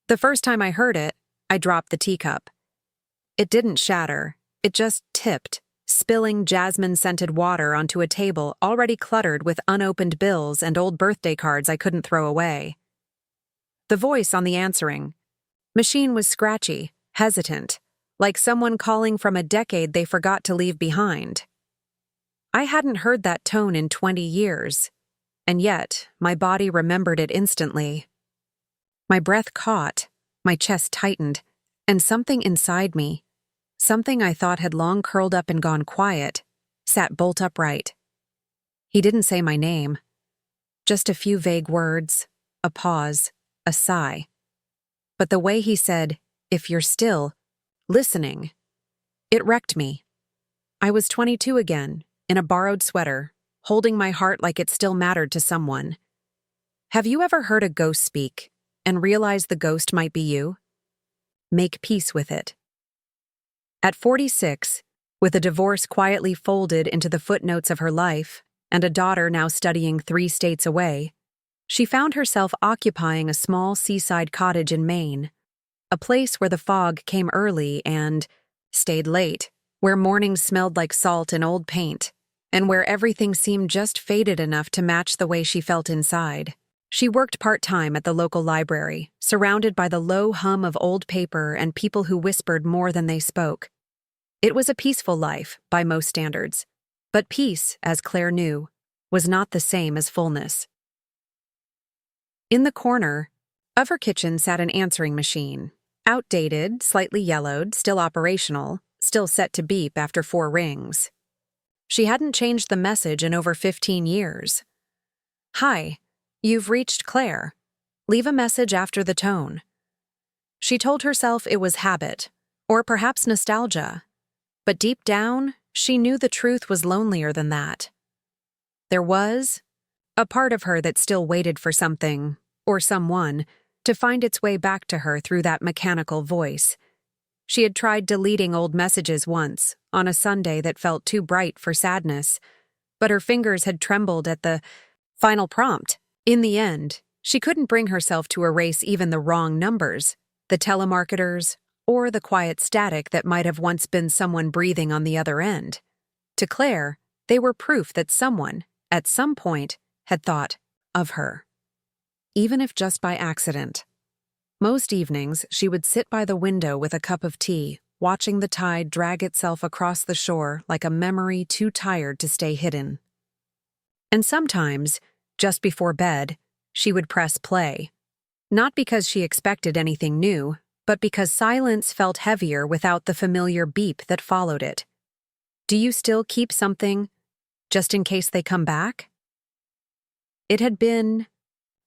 The first time I heard it, I dropped the teacup. It didn't shatter, it just tipped, spilling jasmine-scented water onto a table already cluttered with unopened bills and old birthday cards I couldn't throw away. The voice on the answering machine was scratchy, hesitant, like someone calling from a decade they forgot to leave behind. I hadn't heard that tone in 20 years, and yet my body remembered it instantly. My breath caught, my chest tightened, and something inside me, something I thought had long curled up and gone quiet, sat bolt upright. He didn't say my name. Just a few vague words, a pause, a sigh. But the way he said, "If you're still listening," it wrecked me. I was 22 again, in a borrowed sweater, holding my heart like it still mattered to someone. Have you ever heard a ghost speak and realized the ghost might be you? Make peace with it. At 46, with a divorce quietly folded into the footnotes of her life and a daughter now studying 3 states away, she found herself occupying a small seaside cottage in Maine, a place where the fog came early and stayed late, where mornings smelled like salt and old paint, and where everything seemed just faded enough to match the way she felt inside. She worked part-time at the local library, surrounded by the low hum of old paper and people who whispered more than they spoke. It was a peaceful life, by most standards, but peace, as Claire knew, was not the same as fullness. In the corner of her kitchen sat an answering machine, outdated, slightly yellowed, still operational, still set to beep after 4 rings. She hadn't changed the message in over 15 years. "Hi, you've reached Claire. Leave a message after the tone." She told herself it was habit, or perhaps nostalgia, but deep down, she knew the truth was lonelier than that. There was a part of her that still waited for something, or someone, to find its way back to her through that mechanical voice. She had tried deleting old messages once, on a Sunday that felt too bright for sadness, but her fingers had trembled at the final prompt. In the end, she couldn't bring herself to erase even the wrong numbers, the telemarketers, or the quiet static that might have once been someone breathing on the other end. To Claire, they were proof that someone, at some point, had thought of her. Even if just by accident. Most evenings, she would sit by the window with a cup of tea, watching the tide drag itself across the shore like a memory too tired to stay hidden. And sometimes, just before bed, she would press play. Not because she expected anything new, but because silence felt heavier without the familiar beep that followed it. Do you still keep something, just in case they come back? It had been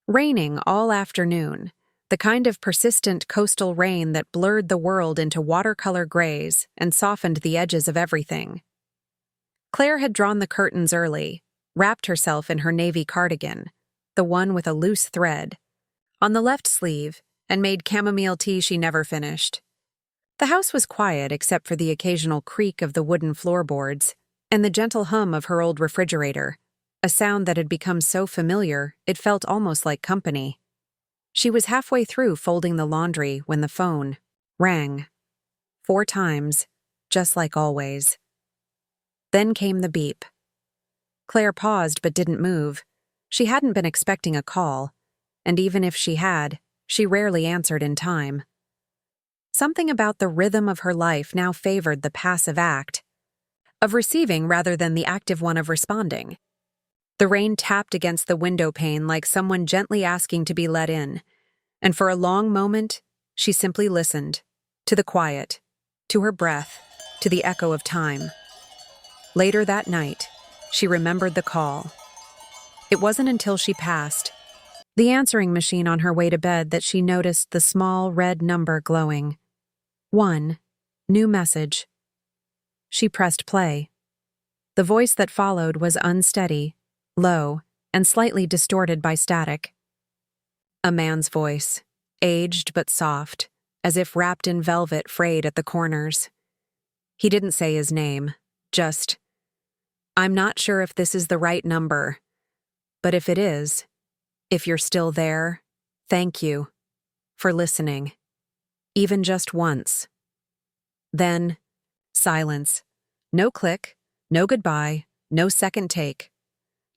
raining all afternoon, the kind of persistent coastal rain that blurred the world into watercolor grays and softened the edges of everything. Claire had drawn the curtains early, wrapped herself in her navy cardigan, the one with a loose thread, on the left sleeve, and made chamomile tea she never finished. The house was quiet except for the occasional creak of the wooden floorboards and the gentle hum of her old refrigerator, a sound that had become so familiar it felt almost like company. She was halfway through folding the laundry when the phone rang. 4 times, just like always. Then came the beep. Claire paused but didn't move. She hadn't been expecting a call, and even if she had, she rarely answered in time. Something about the rhythm of her life now favored the passive act of receiving rather than the active one of responding. The rain tapped against the window pane like someone gently asking to be let in, and for a long moment, she simply listened, to the quiet, to her breath, to the echo of time. Later that night, she remembered the call. It wasn't until she passed the answering machine on her way to bed that she noticed the small red number glowing. 1. New message. She pressed play. The voice that followed was unsteady, low, and slightly distorted by static. A man's voice, aged but soft, as if wrapped in velvet frayed at the corners. He didn't say his name, just, "I'm not sure if this is the right number, but if it is, if you're still there, thank you. for listening, even just once. Then, silence. No click, no goodbye, no second take.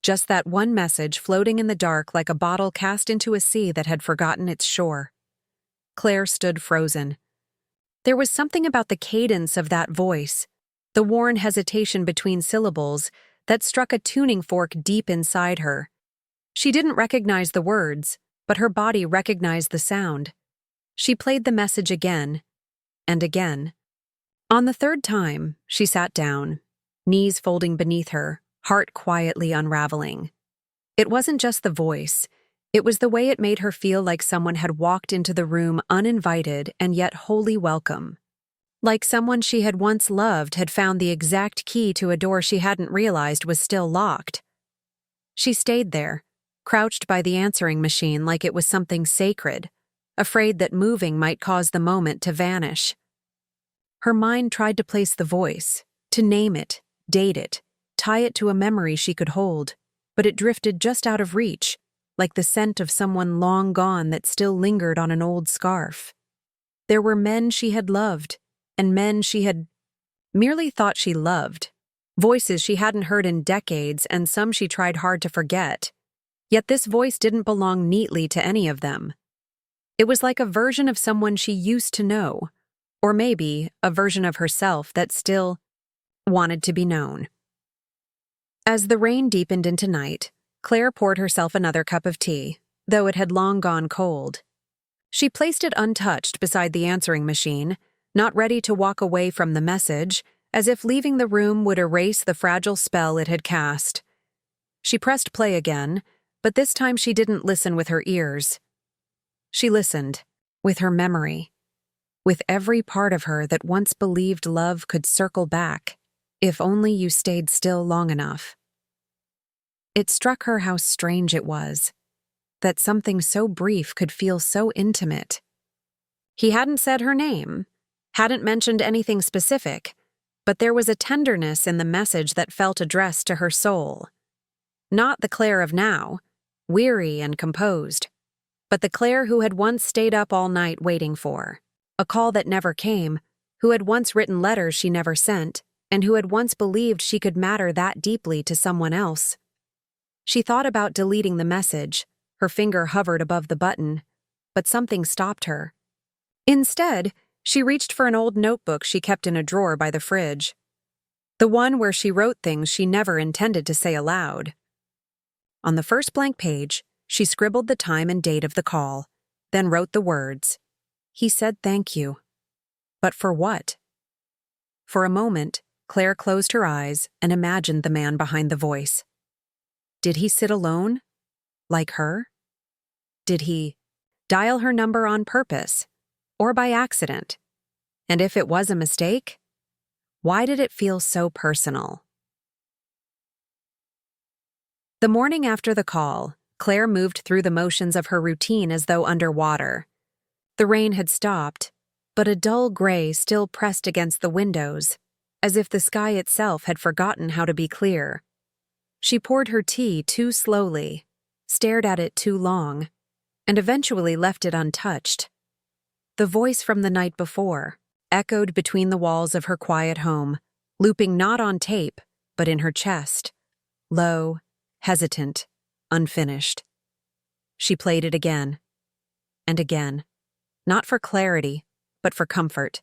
Just that one message floating in the dark like a bottle cast into a sea that had forgotten its shore. Claire stood frozen. There was something about the cadence of that voice, the worn hesitation between syllables, that struck a tuning fork deep inside her. She didn't recognize the words, but her body recognized the sound. She played the message again and again. On the third time, she sat down, knees folding beneath her, heart quietly unraveling. It wasn't just the voice. It was the way it made her feel like someone had walked into the room uninvited and yet wholly welcome. Like someone she had once loved had found the exact key to a door she hadn't realized was still locked. She stayed there, crouched by the answering machine like it was something sacred, afraid that moving might cause the moment to vanish. Her mind tried to place the voice, to name it, date it, tie it to a memory she could hold, but it drifted just out of reach, like the scent of someone long gone that still lingered on an old scarf. There were men she had loved, and men she had merely thought she loved, voices she hadn't heard in decades and some she tried hard to forget. Yet this voice didn't belong neatly to any of them. It was like a version of someone she used to know, or maybe a version of herself that still wanted to be known. As the rain deepened into night, Claire poured herself another cup of tea, though it had long gone cold. She placed it untouched beside the answering machine, not ready to walk away from the message, as if leaving the room would erase the fragile spell it had cast. She pressed play again, but this time she didn't listen with her ears. She listened, with her memory, with every part of her that once believed love could circle back, if only you stayed still long enough. It struck her how strange it was, that something so brief could feel so intimate. He hadn't said her name, hadn't mentioned anything specific, but there was a tenderness in the message that felt addressed to her soul. Not the Claire of now, weary and composed, but the Claire who had once stayed up all night waiting for a call that never came, who had once written letters she never sent, and who had once believed she could matter that deeply to someone else. She thought about deleting the message, her finger hovered above the button, but something stopped her. Instead, she reached for an old notebook she kept in a drawer by the fridge, the one where she wrote things she never intended to say aloud. On the first blank page, she scribbled the time and date of the call, then wrote the words, "He said thank you." But for what? For a moment, Claire closed her eyes and imagined the man behind the voice. Did he sit alone? Like her? Did he dial her number on purpose? Or by accident? And if it was a mistake, why did it feel so personal? The morning after the call, Claire moved through the motions of her routine as though underwater. The rain had stopped, but a dull gray still pressed against the windows, as if the sky itself had forgotten how to be clear. She poured her tea too slowly, stared at it too long, and eventually left it untouched. The voice from the night before echoed between the walls of her quiet home, looping not on tape, but in her chest, low, hesitant, unfinished. She played it again, and again, not for clarity, but for comfort.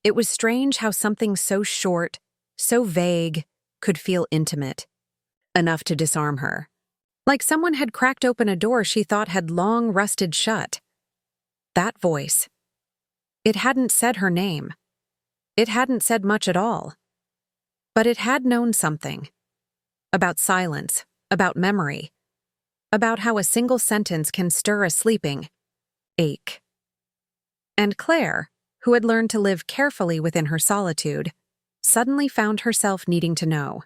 It was strange how something so short, so vague, could feel intimate, enough to disarm her. Like someone had cracked open a door she thought had long rusted shut. That voice. It hadn't said her name. It hadn't said much at all. But it had known something. About silence, about memory, about how a single sentence can stir a sleeping ache. And Claire, who had learned to live carefully within her solitude, suddenly found herself needing to know.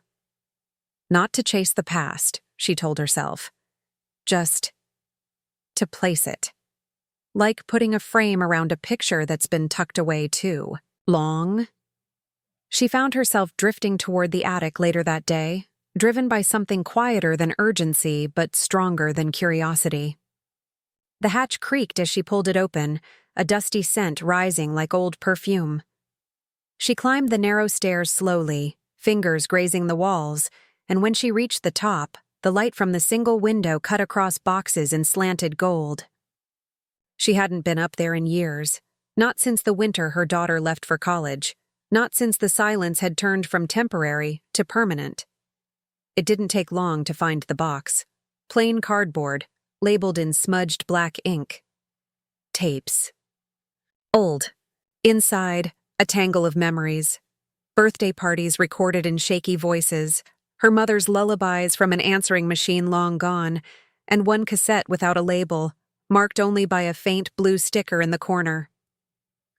Not to chase the past, she told herself. Just to place it. Like putting a frame around a picture that's been tucked away too long. She found herself drifting toward the attic later that day, driven by something quieter than urgency but stronger than curiosity. The hatch creaked as she pulled it open, a dusty scent rising like old perfume. She climbed the narrow stairs slowly, fingers grazing the walls, and when she reached the top, the light from the single window cut across boxes in slanted gold. She hadn't been up there in years, not since the winter her daughter left for college, not since the silence had turned from temporary to permanent. It didn't take long to find the box. Plain cardboard, labeled in smudged black ink. Tapes. Old. Inside, a tangle of memories. Birthday parties recorded in shaky voices, her mother's lullabies from an answering machine long gone, and one cassette without a label, marked only by a faint blue sticker in the corner.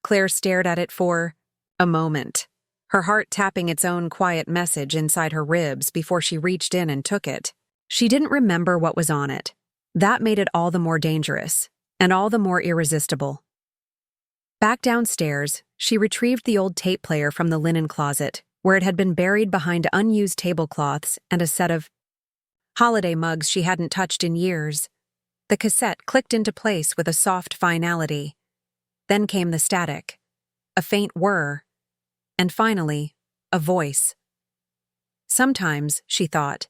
Claire stared at it for a moment, her heart tapping its own quiet message inside her ribs before she reached in and took it. She didn't remember what was on it. That made it all the more dangerous, and all the more irresistible. Back downstairs, she retrieved the old tape player from the linen closet, where it had been buried behind unused tablecloths and a set of holiday mugs she hadn't touched in years. The cassette clicked into place with a soft finality. Then came the static, a faint whir, and finally, a voice. Sometimes, she thought,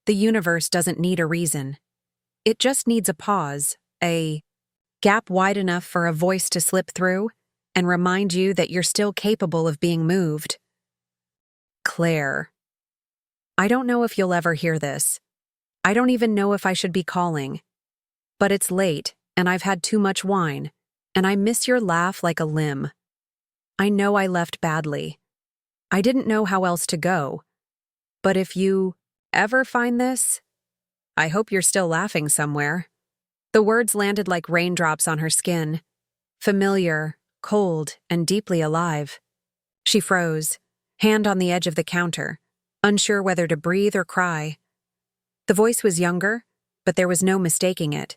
the universe doesn't need a reason. It just needs a pause, a gap wide enough for a voice to slip through and remind you that you're still capable of being moved. Claire. I don't know if you'll ever hear this. I don't even know if I should be calling. But it's late, and I've had too much wine, and I miss your laugh like a limb. I know I left badly. I didn't know how else to go. But if you ever find this, I hope you're still laughing somewhere. The words landed like raindrops on her skin. Familiar, cold, and deeply alive. She froze, hand on the edge of the counter, unsure whether to breathe or cry. The voice was younger, but there was no mistaking it.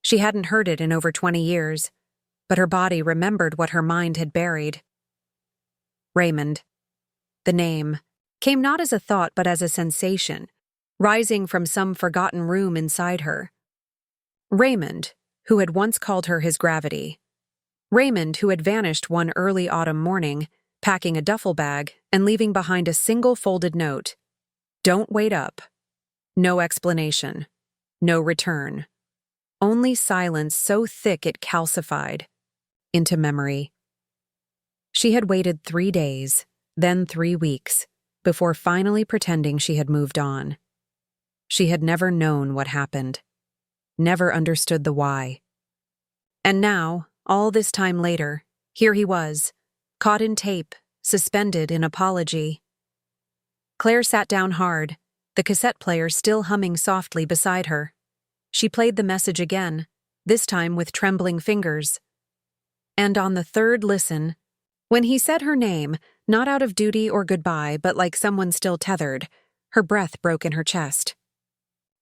She hadn't heard it in over 20 years, but her body remembered what her mind had buried. Raymond. The name came not as a thought but as a sensation, rising from some forgotten room inside her. Raymond, who had once called her his gravity. Raymond, who had vanished one early autumn morning, packing a duffel bag and leaving behind a single folded note. Don't wait up. No explanation. No return. Only silence so thick it calcified into memory. She had waited 3 days, then 3 weeks, before finally pretending she had moved on. She had never known what happened, never understood the why. And now, all this time later, here he was, caught in tape, suspended in apology. Claire sat down hard, the cassette player still humming softly beside her. She played the message again, this time with trembling fingers. And on the third listen, when he said her name, not out of duty or goodbye, but like someone still tethered, her breath broke in her chest.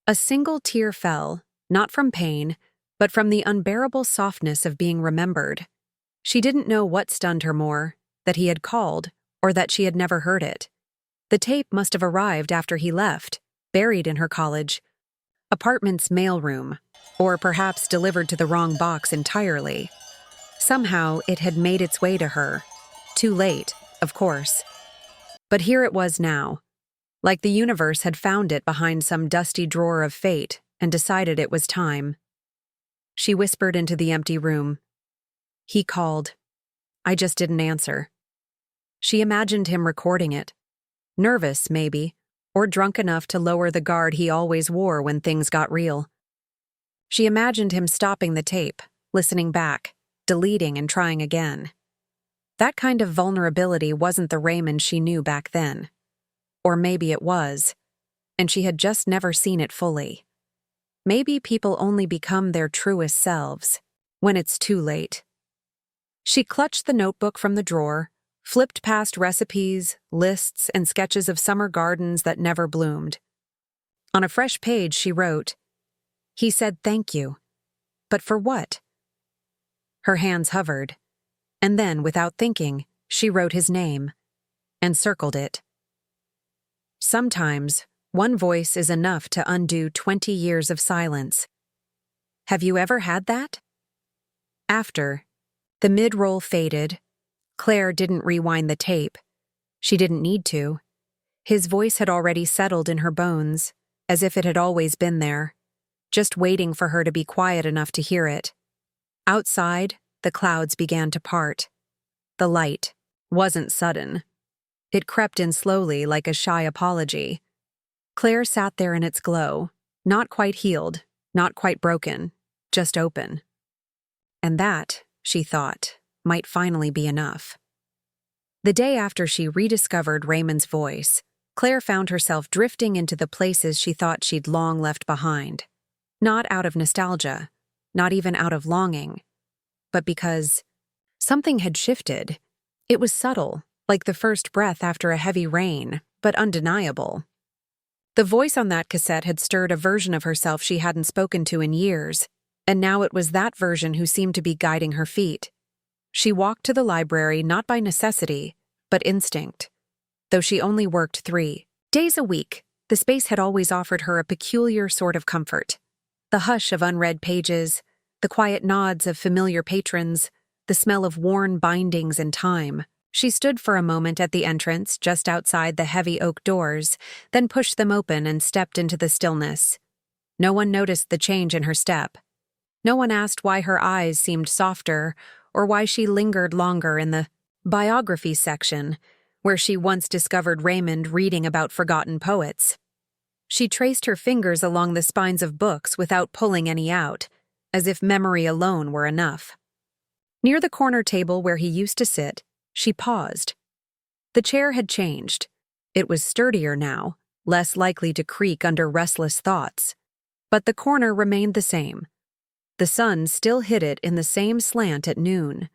A single tear fell, not from pain, but from the unbearable softness of being remembered. She didn't know what stunned her more, that he had called, or that she had never heard it. The tape must have arrived after he left, buried in her college apartment's mailroom, or perhaps delivered to the wrong box entirely. Somehow it had made its way to her. Too late, of course. But here it was now, like the universe had found it behind some dusty drawer of fate and decided it was time. She whispered into the empty room. He called. I just didn't answer. She imagined him recording it. Nervous, maybe, or drunk enough to lower the guard he always wore when things got real. She imagined him stopping the tape, listening back, deleting and trying again. That kind of vulnerability wasn't the Raymond she knew back then. Or maybe it was, and she had just never seen it fully. Maybe people only become their truest selves when it's too late. She clutched the notebook from the drawer, flipped past recipes, lists, and sketches of summer gardens that never bloomed. On a fresh page, she wrote, He said thank you. But for what? Her hands hovered, and then, without thinking, she wrote his name and circled it. Sometimes, one voice is enough to undo 20 years of silence. Have you ever had that? After the mid-roll faded, Claire didn't rewind the tape. She didn't need to. His voice had already settled in her bones, as if it had always been there, just waiting for her to be quiet enough to hear it. Outside, the clouds began to part. The light wasn't sudden. It crept in slowly like a shy apology. Claire sat there in its glow, not quite healed, not quite broken, just open. And that, she thought, might finally be enough. The day after she rediscovered Raymond's voice, Claire found herself drifting into the places she thought she'd long left behind. Not out of nostalgia, not even out of longing, but because something had shifted. It was subtle, like the first breath after a heavy rain, but undeniable. The voice on that cassette had stirred a version of herself she hadn't spoken to in years, and now it was that version who seemed to be guiding her feet. She walked to the library not by necessity, but instinct. Though she only worked 3 days a week, the space had always offered her a peculiar sort of comfort. The hush of unread pages, the quiet nods of familiar patrons, the smell of worn bindings and time. She stood for a moment at the entrance, just outside the heavy oak doors, then pushed them open and stepped into the stillness. No one noticed the change in her step. No one asked why her eyes seemed softer or why she lingered longer in the biography section, where she once discovered Raymond reading about forgotten poets. She traced her fingers along the spines of books without pulling any out, as if memory alone were enough. Near the corner table where he used to sit, she paused. The chair had changed. It was sturdier now, less likely to creak under restless thoughts. But the corner remained the same. The sun still hit it in the same slant at noon.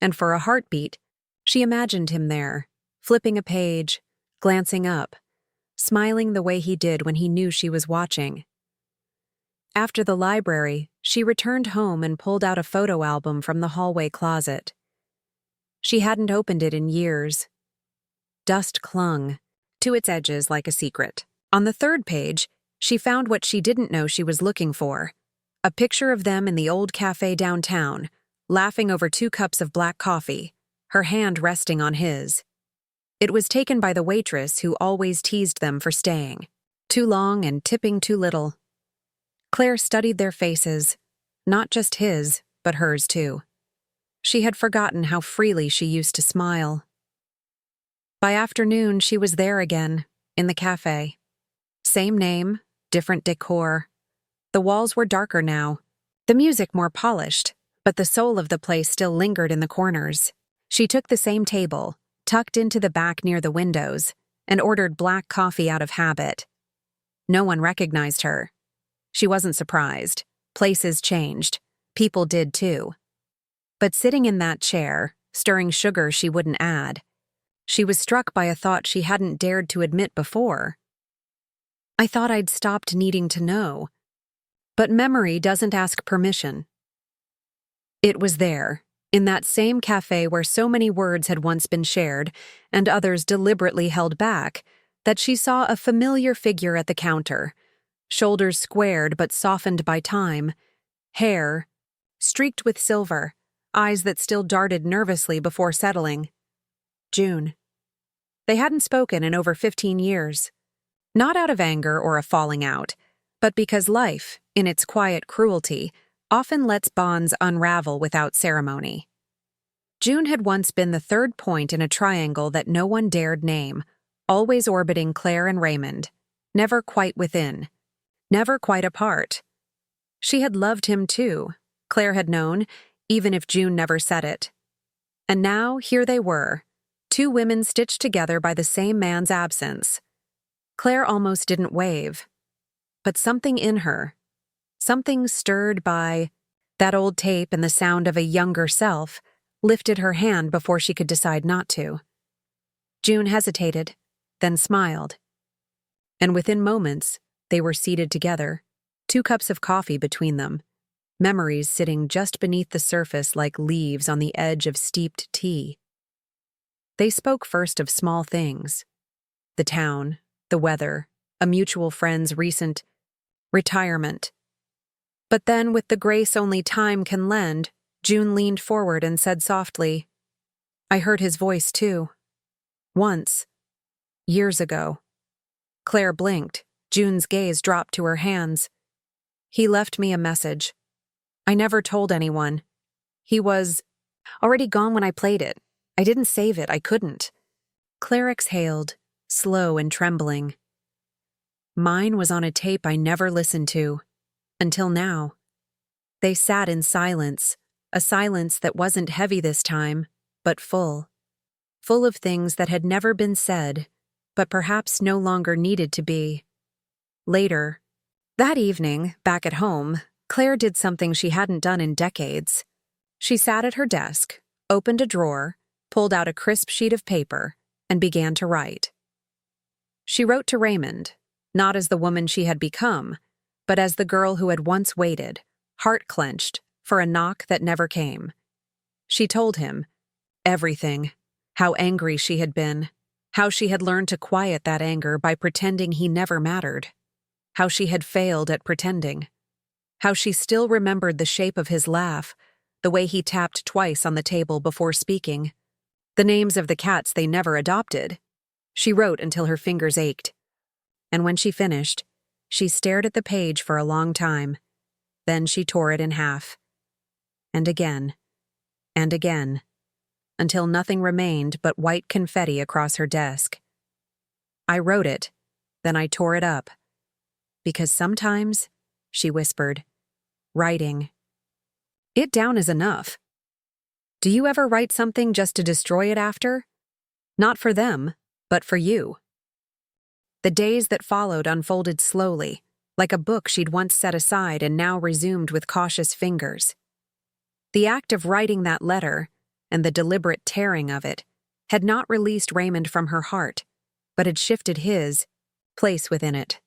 And for a heartbeat, she imagined him there, flipping a page, glancing up, smiling the way he did when he knew she was watching. After the library, she returned home and pulled out a photo album from the hallway closet. She hadn't opened it in years. Dust clung to its edges like a secret. On the 3rd page, she found what she didn't know she was looking for: a picture of them in the old cafe downtown, laughing over 2 cups of black coffee, her hand resting on his. It was taken by the waitress who always teased them for staying. Too long and tipping too little. Claire studied their faces, not just his, but hers too. She had forgotten how freely she used to smile. By afternoon, she was there again, in the cafe. Same name, different decor. The walls were darker now, the music more polished, but the soul of the place still lingered in the corners. She took the same table, tucked into the back near the windows, and ordered black coffee out of habit. No one recognized her. She wasn't surprised. Places changed. People did too. But sitting in that chair, stirring sugar she wouldn't add, she was struck by a thought she hadn't dared to admit before. I thought I'd stopped needing to know. But memory doesn't ask permission. It was there, in that same cafe where so many words had once been shared, and others deliberately held back, that she saw a familiar figure at the counter, shoulders squared but softened by time, hair streaked with silver, eyes that still darted nervously before settling. June. They hadn't spoken in over 15 years. Not out of anger or a falling out, but because life, in its quiet cruelty, often lets bonds unravel without ceremony. June had once been the 3rd point in a triangle that no one dared name, always orbiting Claire and Raymond, never quite within, never quite apart. She had loved him too, Claire had known, even if June never said it. And now here they were, 2 women stitched together by the same man's absence. Claire almost didn't wave. But something in her, something stirred by that old tape and the sound of a younger self, lifted her hand before she could decide not to. June hesitated, then smiled. And within moments, they were seated together, 2 cups of coffee between them, memories sitting just beneath the surface like leaves on the edge of steeped tea. They spoke first of small things: the town, the weather, a mutual friend's recent retirement. But then, with the grace only time can lend, June leaned forward and said softly, "I heard his voice too. Once. Years ago." Claire blinked. June's gaze dropped to her hands. "He left me a message. I never told anyone. He was already gone when I played it. I didn't save it. I couldn't." Claire exhaled, slow and trembling. "Mine was on a tape I never listened to. Until now." They sat in silence, a silence that wasn't heavy this time, but full. Full of things that had never been said, but perhaps no longer needed to be. Later, that evening, back at home, Claire did something she hadn't done in decades. She sat at her desk, opened a drawer, pulled out a crisp sheet of paper, and began to write. She wrote to Raymond, not as the woman she had become, but as the girl who had once waited, heart clenched, for a knock that never came. She told him everything, how angry she had been, how she had learned to quiet that anger by pretending he never mattered, how she had failed at pretending, how she still remembered the shape of his laugh, the way he tapped twice on the table before speaking, the names of the cats they never adopted. She wrote until her fingers ached. And when she finished, she stared at the page for a long time. Then she tore it in half. And again, until nothing remained but white confetti across her desk. "I wrote it, then I tore it up. Because sometimes," she whispered, "writing it down is enough. Do you ever write something just to destroy it after? Not for them, but for you." The days that followed unfolded slowly, like a book she'd once set aside and now resumed with cautious fingers. The act of writing that letter, and the deliberate tearing of it, had not released Raymond from her heart, but had shifted his place within it.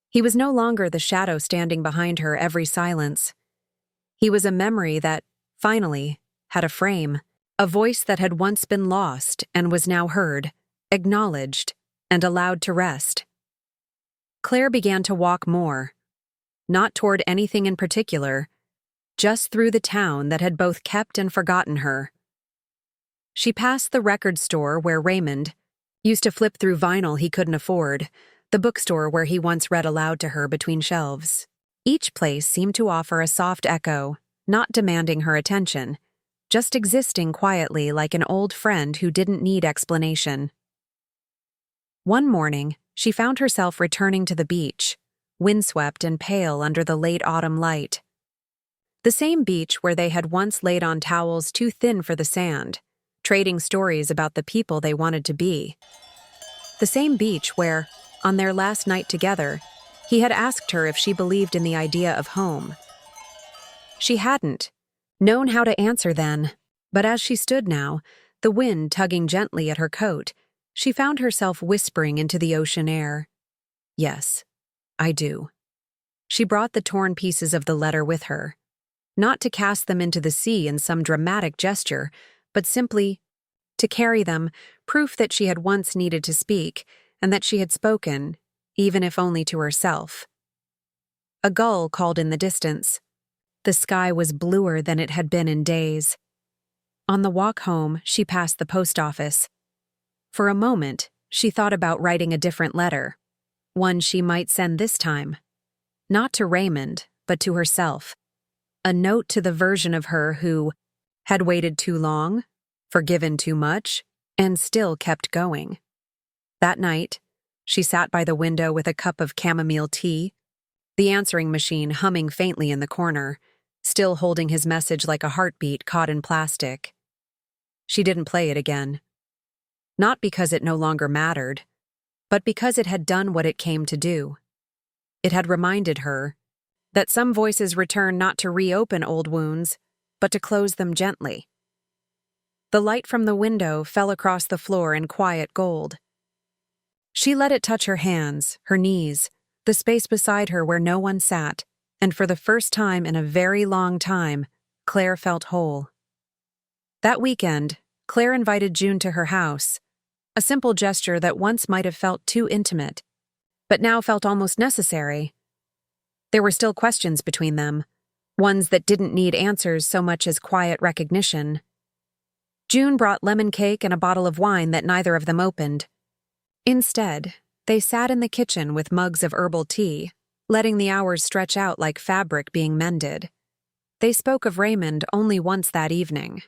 He was no longer the shadow standing behind her every silence. He was a memory that, finally, had a frame, a voice that had once been lost and was now heard, acknowledged, and allowed to rest. Claire began to walk more, not toward anything in particular, just through the town that had both kept and forgotten her. She passed the record store where Raymond used to flip through vinyl he couldn't afford, the bookstore where he once read aloud to her between shelves. Each place seemed to offer a soft echo, not demanding her attention, just existing quietly like an old friend who didn't need explanation. One morning, she found herself returning to the beach, windswept and pale under the late autumn light. The same beach where they had once laid on towels too thin for the sand, trading stories about the people they wanted to be. The same beach where, on their last night together, he had asked her if she believed in the idea of home. She hadn't known how to answer then, but as she stood now, the wind tugging gently at her coat, she found herself whispering into the ocean air, "Yes, I do." She brought the torn pieces of the letter with her, not to cast them into the sea in some dramatic gesture, but simply to carry them, proof that she had once needed to speak, and that she had spoken, even if only to herself. A gull called in the distance. The sky was bluer than it had been in days. On the walk home, she passed the post office. For a moment, she thought about writing a different letter, one she might send this time. Not to Raymond, but to herself. A note to the version of her who had waited too long, forgiven too much, and still kept going. That night, she sat by the window with a cup of chamomile tea, the answering machine humming faintly in the corner, still holding his message like a heartbeat caught in plastic. She didn't play it again. Not because it no longer mattered, but because it had done what it came to do. It had reminded her that some voices return not to reopen old wounds, but to close them gently. The light from the window fell across the floor in quiet gold. She let it touch her hands, her knees, the space beside her where no one sat, and for the first time in a very long time, Claire felt whole. That weekend, Claire invited June to her house, a simple gesture that once might have felt too intimate, but now felt almost necessary. There were still questions between them, ones that didn't need answers so much as quiet recognition. June brought lemon cake and a bottle of wine that neither of them opened. Instead, they sat in the kitchen with mugs of herbal tea, letting the hours stretch out like fabric being mended. They spoke of Raymond only once that evening.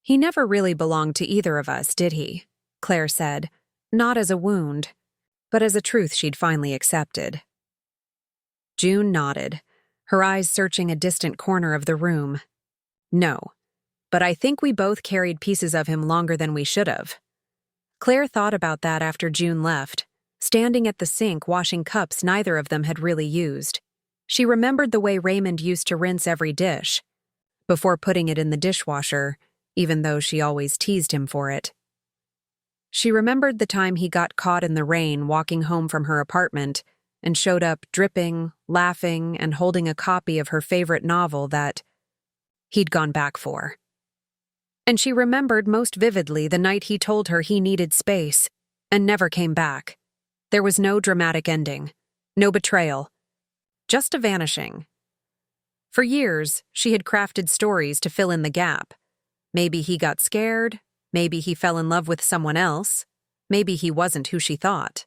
"He never really belonged to either of us, did he?" Claire said, not as a wound, but as a truth she'd finally accepted. June nodded, her eyes searching a distant corner of the room. "No, but I think we both carried pieces of him longer than we should have." Claire thought about that after June left, standing at the sink washing cups neither of them had really used. She remembered the way Raymond used to rinse every dish, before putting it in the dishwasher, even though she always teased him for it. She remembered the time he got caught in the rain walking home from her apartment and showed up dripping, laughing, and holding a copy of her favorite novel that he'd gone back for. And she remembered most vividly the night he told her he needed space and never came back. There was no dramatic ending, no betrayal, just a vanishing. For years, she had crafted stories to fill in the gap. Maybe he got scared, maybe he fell in love with someone else, maybe he wasn't who she thought.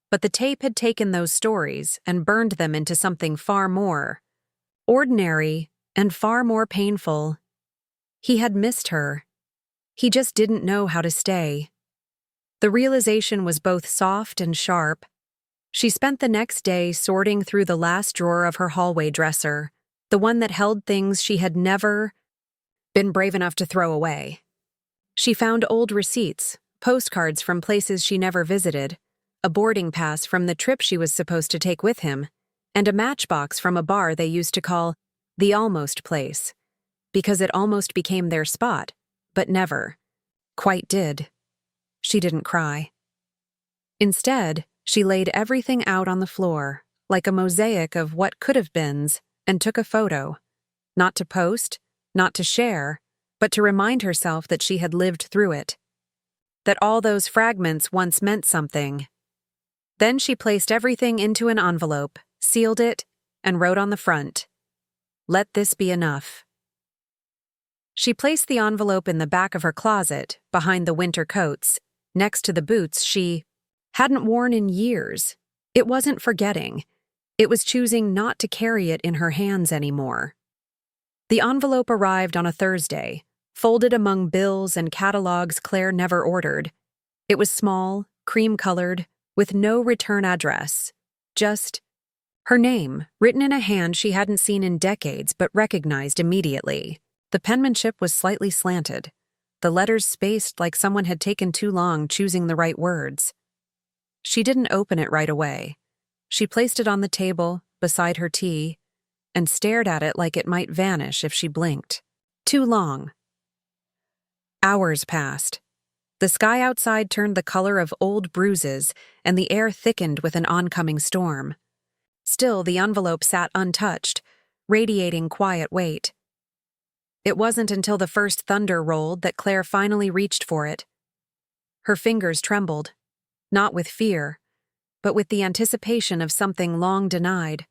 But the tape had taken those stories and burned them into something far more ordinary and far more painful. He had missed her. He just didn't know how to stay. The realization was both soft and sharp. She spent the next day sorting through the last drawer of her hallway dresser, the one that held things she had never been brave enough to throw away. She found old receipts, postcards from places she never visited, a boarding pass from the trip she was supposed to take with him, and a matchbox from a bar they used to call the Almost Place, because it almost became their spot, but never quite did. She didn't cry. Instead, she laid everything out on the floor, like a mosaic of what could have beens, and took a photo, not to post, not to share, but to remind herself that she had lived through it, that all those fragments once meant something. Then she placed everything into an envelope, sealed it, and wrote on the front, "Let this be enough." She placed the envelope in the back of her closet, behind the winter coats, next to the boots she hadn't worn in years. It wasn't forgetting. It was choosing not to carry it in her hands anymore. The envelope arrived on a Thursday, folded among bills and catalogs Claire never ordered. It was small, cream-colored, with no return address. Just her name, written in a hand she hadn't seen in decades but recognized immediately. The penmanship was slightly slanted, the letters spaced like someone had taken too long choosing the right words. She didn't open it right away. She placed it on the table, beside her tea, and stared at it like it might vanish if she blinked. Too long. Hours passed. The sky outside turned the color of old bruises, and the air thickened with an oncoming storm. Still, the envelope sat untouched, radiating quiet weight. It wasn't until the first thunder rolled that Claire finally reached for it. Her fingers trembled, not with fear, but with the anticipation of something long denied.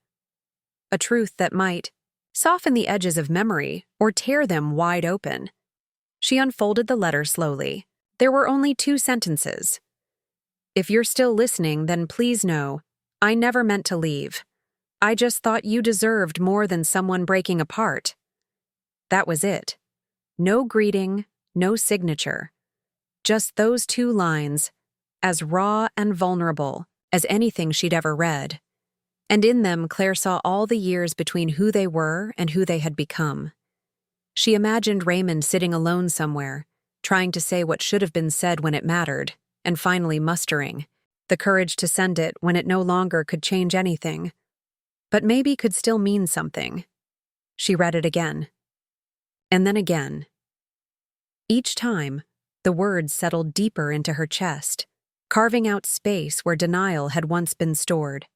A truth that might soften the edges of memory or tear them wide open. She unfolded the letter slowly. There were only 2 sentences. "If you're still listening, then please know, I never meant to leave. I just thought you deserved more than someone breaking apart." That was it. No greeting, no signature. Just those 2 lines, as raw and vulnerable as anything she'd ever read. And in them, Claire saw all the years between who they were and who they had become. She imagined Raymond sitting alone somewhere, trying to say what should have been said when it mattered, and finally mustering the courage to send it when it no longer could change anything, but maybe could still mean something. She read it again. And then again. Each time, the words settled deeper into her chest, carving out space where denial had once been stored.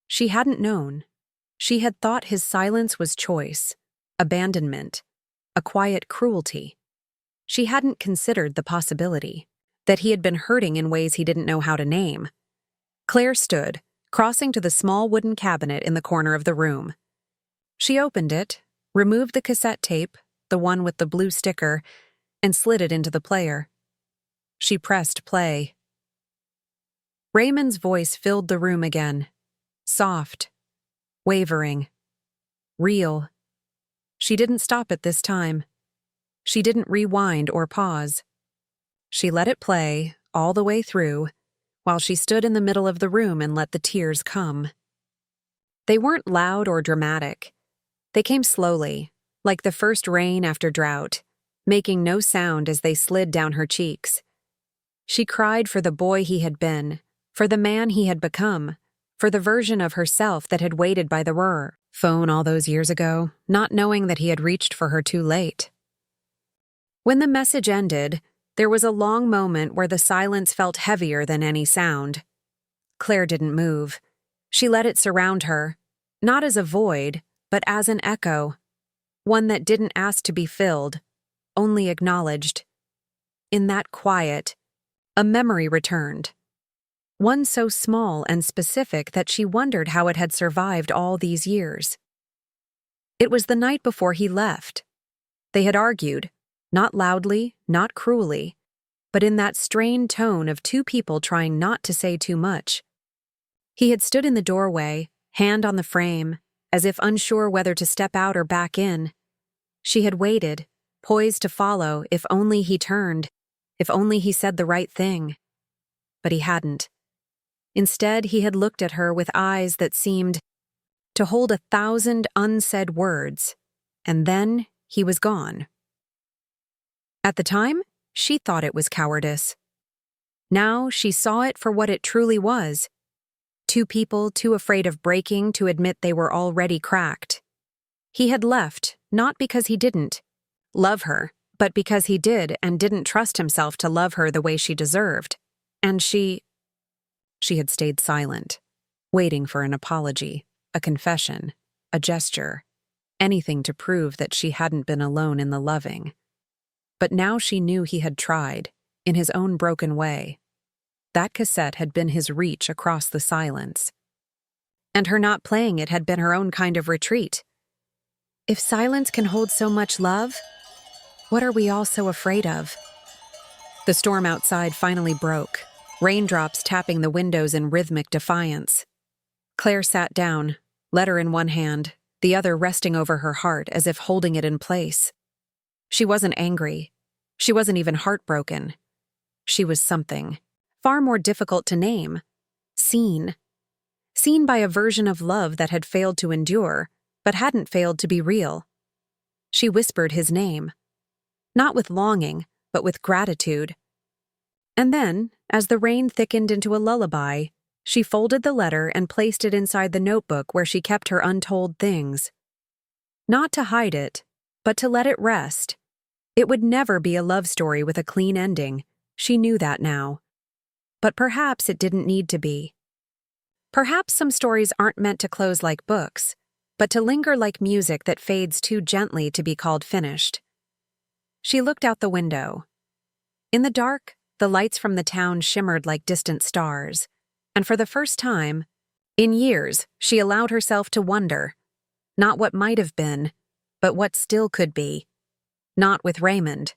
She hadn't known. She had thought his silence was choice, abandonment, a quiet cruelty. She hadn't considered the possibility that he had been hurting in ways he didn't know how to name. Claire stood, crossing to the small wooden cabinet in the corner of the room. She opened it, removed the cassette tape, the one with the blue sticker, and slid it into the player. She pressed play. Raymond's voice filled the room again. Soft, wavering, real. She didn't stop it this time. She didn't rewind or pause. She let it play all the way through while she stood in the middle of the room and let the tears come. They weren't loud or dramatic. They came slowly, like the first rain after drought, making no sound as they slid down her cheeks. She cried for the boy he had been, for the man he had become, for the version of herself that had waited by the phone all those years ago, not knowing that he had reached for her too late. When the message ended, there was a long moment where the silence felt heavier than any sound. Claire didn't move. She let it surround her, not as a void, but as an echo, one that didn't ask to be filled, only acknowledged. In that quiet, a memory returned. One so small and specific that she wondered how it had survived all these years. It was the night before he left. They had argued, not loudly, not cruelly, but in that strained tone of two people trying not to say too much. He had stood in the doorway, hand on the frame, as if unsure whether to step out or back in. She had waited, poised to follow if only he turned, if only he said the right thing. But he hadn't. Instead, he had looked at her with eyes that seemed to hold 1,000 unsaid words, and then he was gone. At the time, she thought it was cowardice. Now she saw it for what it truly was. Two people too afraid of breaking to admit they were already cracked. He had left, not because he didn't love her, but because he did and didn't trust himself to love her the way she deserved. And she had stayed silent, waiting for an apology, a confession, a gesture, anything to prove that she hadn't been alone in the loving. But now she knew he had tried, in his own broken way. That cassette had been his reach across the silence. And her not playing it had been her own kind of retreat. If silence can hold so much love, what are we all so afraid of? The storm outside finally broke, raindrops tapping the windows in rhythmic defiance. Claire sat down, letter in one hand, the other resting over her heart as if holding it in place. She wasn't angry. She wasn't even heartbroken. She was something, far more difficult to name. Seen. Seen by a version of love that had failed to endure, but hadn't failed to be real. She whispered his name. Not with longing, but with gratitude. And then, as the rain thickened into a lullaby, she folded the letter and placed it inside the notebook where she kept her untold things. Not to hide it, but to let it rest. It would never be a love story with a clean ending. She knew that now. But perhaps it didn't need to be. Perhaps some stories aren't meant to close like books, but to linger like music that fades too gently to be called finished. She looked out the window. In the dark, the lights from the town shimmered like distant stars, and for the first time, in years, she allowed herself to wonder, not what might have been, but what still could be. Not with Raymond,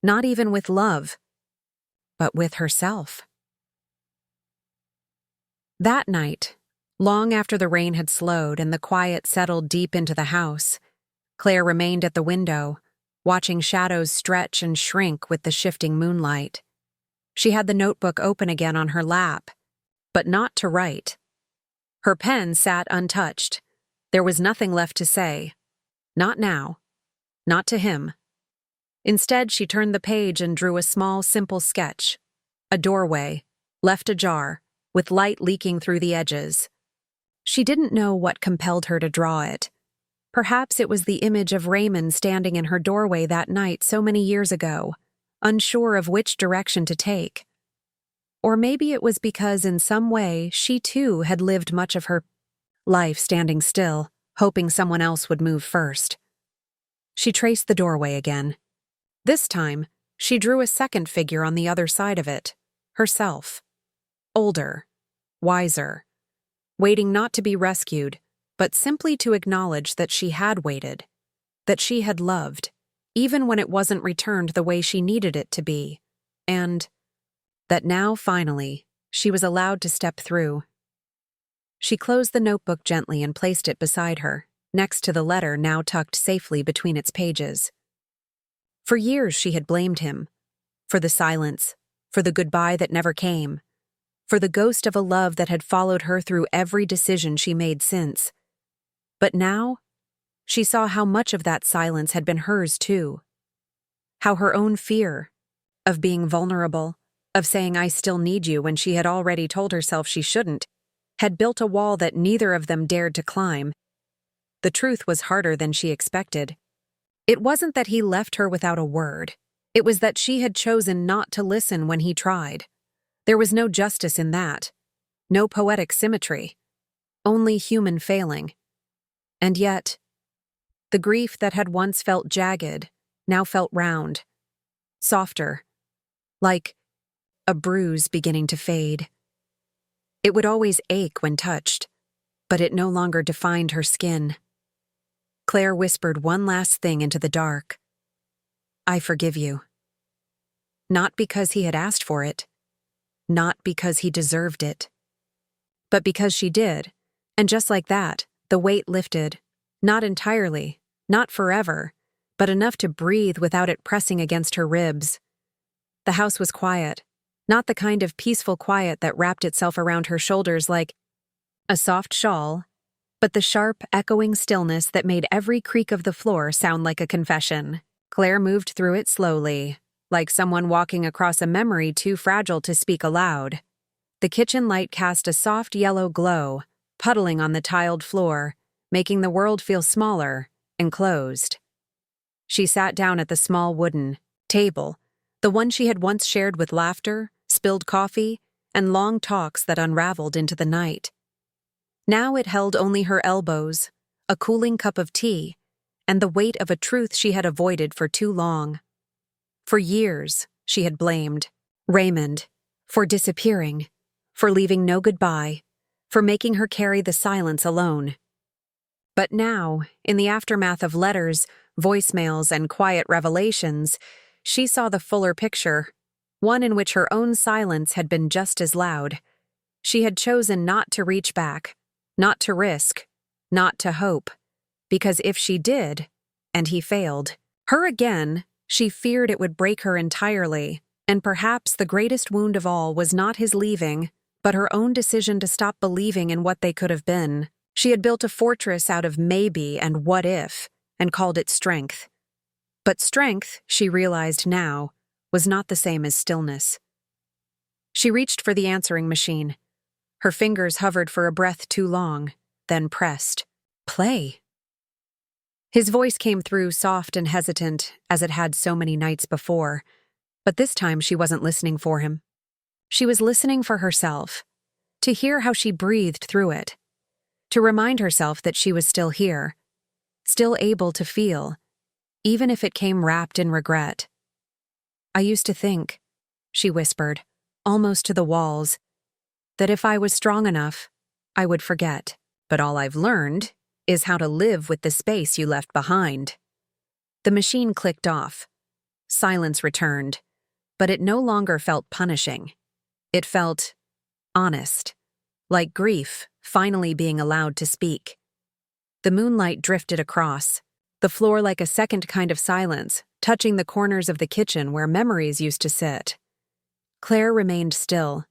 not even with love, but with herself. That night, long after the rain had slowed and the quiet settled deep into the house, Claire remained at the window, watching shadows stretch and shrink with the shifting moonlight. She had the notebook open again on her lap, but not to write. Her pen sat untouched. There was nothing left to say. Not now. Not to him. Instead, she turned the page and drew a small, simple sketch. A doorway, left ajar, with light leaking through the edges. She didn't know what compelled her to draw it. Perhaps it was the image of Raymond standing in her doorway that night so many years ago, unsure of which direction to take. Or maybe it was because in some way she too had lived much of her life standing still, hoping someone else would move first. She traced the doorway again. This time, she drew a second figure on the other side of it, herself. Older, wiser. waiting not to be rescued, but simply to acknowledge that she had waited, that she had loved, even when it wasn't returned the way she needed it to be, and that now, finally, she was allowed to step through. She closed the notebook gently and placed it beside her, next to the letter now tucked safely between its pages. For years she had blamed him, for the silence, for the goodbye that never came, for the ghost of a love that had followed her through every decision she made since. But now, she saw how much of that silence had been hers too. How her own fear of being vulnerable, of saying I still need you when she had already told herself she shouldn't, had built a wall that neither of them dared to climb. The truth was harder than she expected. It wasn't that he left her without a word. It was that she had chosen not to listen when he tried. There was no justice in that. No poetic symmetry. Only human failing. And yet, the grief that had once felt jagged now felt round, softer, like a bruise beginning to fade. It would always ache when touched, but it no longer defined her skin. Claire whispered one last thing into the dark. I forgive you. Not because he had asked for it, not because he deserved it, but because she did, and just like that, the weight lifted, not entirely, not forever, but enough to breathe without it pressing against her ribs. The house was quiet, not the kind of peaceful quiet that wrapped itself around her shoulders like a soft shawl, but the sharp, echoing stillness that made every creak of the floor sound like a confession. Claire moved through it slowly, like someone walking across a memory too fragile to speak aloud. The kitchen light cast a soft yellow glow, puddling on the tiled floor, making the world feel smaller, enclosed. She sat down at the small wooden table, the one she had once shared with laughter, spilled coffee, and long talks that unraveled into the night. Now it held only her elbows, a cooling cup of tea, and the weight of a truth she had avoided for too long. For years, she had blamed Raymond for disappearing, for leaving no goodbye, for making her carry the silence alone. But now, in the aftermath of letters, voicemails, and quiet revelations, she saw the fuller picture, one in which her own silence had been just as loud. She had chosen not to reach back, not to risk, not to hope, because if she did, and he failed, her again, she feared it would break her entirely, and perhaps the greatest wound of all was not his leaving, but her own decision to stop believing in what they could have been. She had built a fortress out of maybe and what if, and called it strength. But strength, she realized now, was not the same as stillness. She reached for the answering machine. Her fingers hovered for a breath too long, then pressed. Play. His voice came through soft and hesitant, as it had so many nights before, but this time she wasn't listening for him. She was listening for herself, to hear how she breathed through it, to remind herself that she was still here, still able to feel, even if it came wrapped in regret. I used to think, she whispered, almost to the walls, that if I was strong enough, I would forget. But all I've learned is how to live with the space you left behind. The machine clicked off. Silence returned, but it no longer felt punishing. It felt honest, like grief finally being allowed to speak. The moonlight drifted across, the floor like a second kind of silence, touching the corners of the kitchen where memories used to sit. Claire remained still.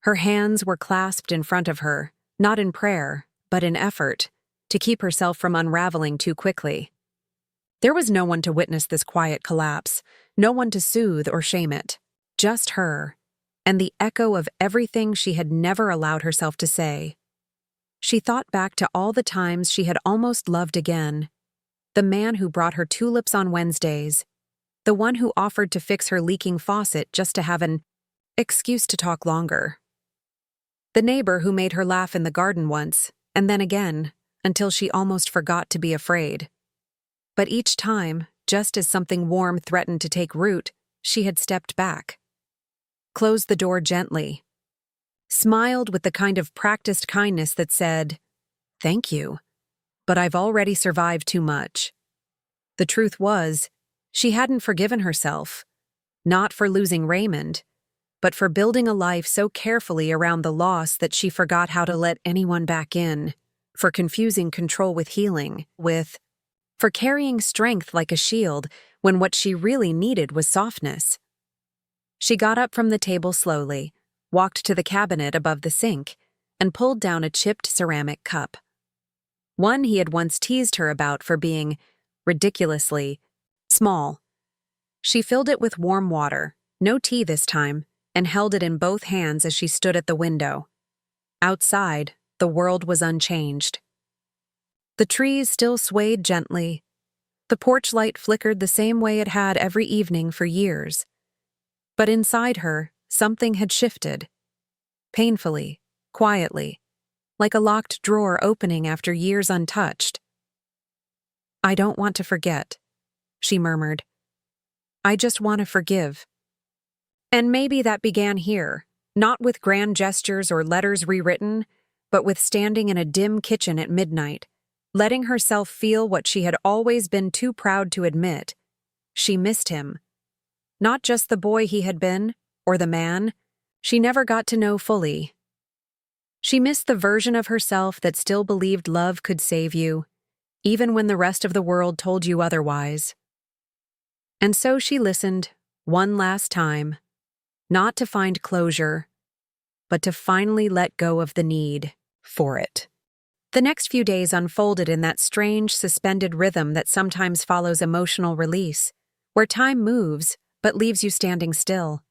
Her hands were clasped in front of her, not in prayer, but in effort, to keep herself from unraveling too quickly. There was no one to witness this quiet collapse, no one to soothe or shame it. Just her, and the echo of everything she had never allowed herself to say. She thought back to all the times she had almost loved again. The man who brought her tulips on Wednesdays, the one who offered to fix her leaking faucet just to have an excuse to talk longer. The neighbor who made her laugh in the garden once, and then again, until she almost forgot to be afraid. But each time, just as something warm threatened to take root, she had stepped back. Closed the door gently. smiled with the kind of practiced kindness that said, "Thank you, but I've already survived too much." The truth was, she hadn't forgiven herself, not for losing Raymond, but for building a life so carefully around the loss that she forgot how to let anyone back in, for confusing control with healing, for carrying strength like a shield when what she really needed was softness. She got up from the table slowly, walked to the cabinet above the sink, and pulled down a chipped ceramic cup. One he had once teased her about for being ridiculously small. She filled it with warm water, no tea this time, and held it in both hands as she stood at the window. Outside, the world was unchanged. The trees still swayed gently. The porch light flickered the same way it had every evening for years. But inside her, something had shifted. Painfully, quietly, like a locked drawer opening after years untouched. "I don't want to forget," she murmured. "I just want to forgive." And maybe that began here, not with grand gestures or letters rewritten, but with standing in a dim kitchen at midnight, letting herself feel what she had always been too proud to admit. She missed him. Not just the boy he had been, or the man she never got to know fully. She missed the version of herself that still believed love could save you, even when the rest of the world told you otherwise. And so she listened, one last time, not to find closure, but to finally let go of the need for it. The next few days unfolded in that strange, suspended rhythm that sometimes follows emotional release, where time moves but leaves you standing still.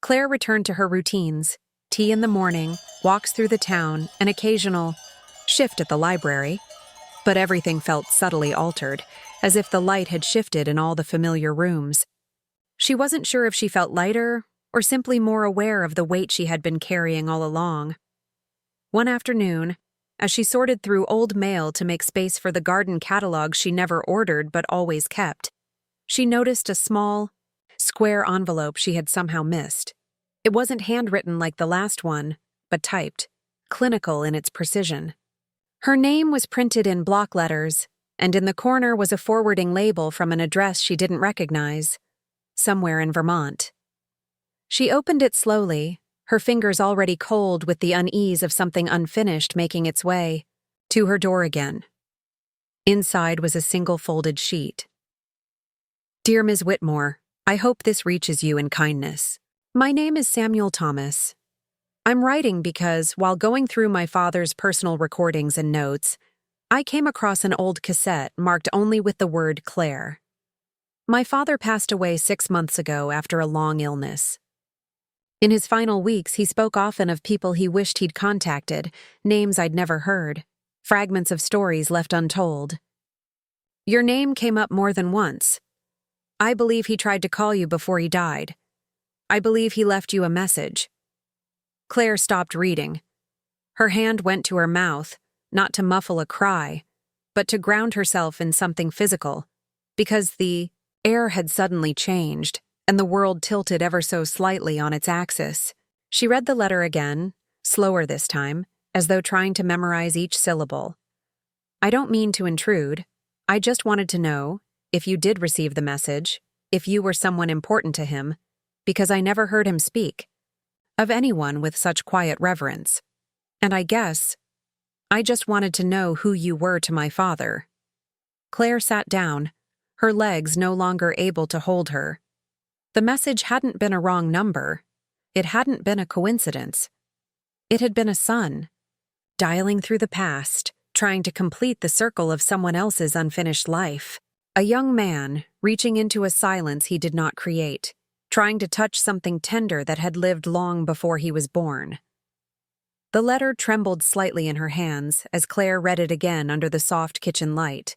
Claire returned to her routines: tea in the morning, walks through the town, an occasional shift at the library. But everything felt subtly altered, as if the light had shifted in all the familiar rooms. She wasn't sure if she felt lighter or simply more aware of the weight she had been carrying all along. One afternoon, as she sorted through old mail to make space for the garden catalog she never ordered but always kept, she noticed a small, square envelope she had somehow missed. It wasn't handwritten like the last one, but typed, clinical in its precision. Her name was printed in block letters, and in the corner was a forwarding label from an address she didn't recognize, somewhere in Vermont. She opened it slowly, her fingers already cold with the unease of something unfinished making its way to her door again. Inside was a single folded sheet. "Dear Ms. Whitmore, I hope this reaches you in kindness. My name is Samuel Thomas. I'm writing because, while going through my father's personal recordings and notes, I came across an old cassette marked only with the word Claire. My father passed away 6 months ago after a long illness. In his final weeks, he spoke often of people he wished he'd contacted, names I'd never heard, fragments of stories left untold. Your name came up more than once. I believe he tried to call you before he died. I believe he left you a message." Claire stopped reading. Her hand went to her mouth, not to muffle a cry, but to ground herself in something physical, because the air had suddenly changed, and the world tilted ever so slightly on its axis. She read the letter again, slower this time, as though trying to memorize each syllable. "I don't mean to intrude. I just wanted to know, if you did receive the message, if you were someone important to him, because I never heard him speak of anyone with such quiet reverence. And I guess I just wanted to know who you were to my father." Claire sat down, her legs no longer able to hold her. The message hadn't been a wrong number. It hadn't been a coincidence. It had been a son, dialing through the past, trying to complete the circle of someone else's unfinished life. A young man, reaching into a silence he did not create, trying to touch something tender that had lived long before he was born. The letter trembled slightly in her hands as Claire read it again under the soft kitchen light,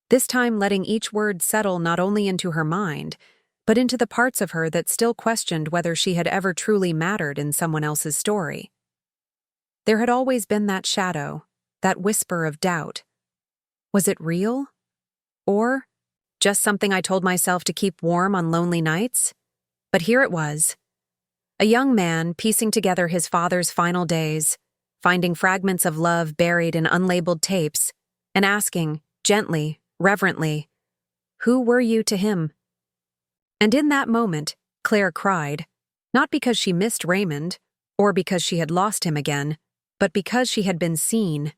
this time letting each word settle not only into her mind, but into the parts of her that still questioned whether she had ever truly mattered in someone else's story. There had always been that shadow, that whisper of doubt. Was it real? Or just something I told myself to keep warm on lonely nights? But here it was. A young man piecing together his father's final days, finding fragments of love buried in unlabeled tapes, and asking, gently, reverently, "Who were you to him?" And in that moment, Claire cried, not because she missed Raymond, or because she had lost him again, but because she had been seen.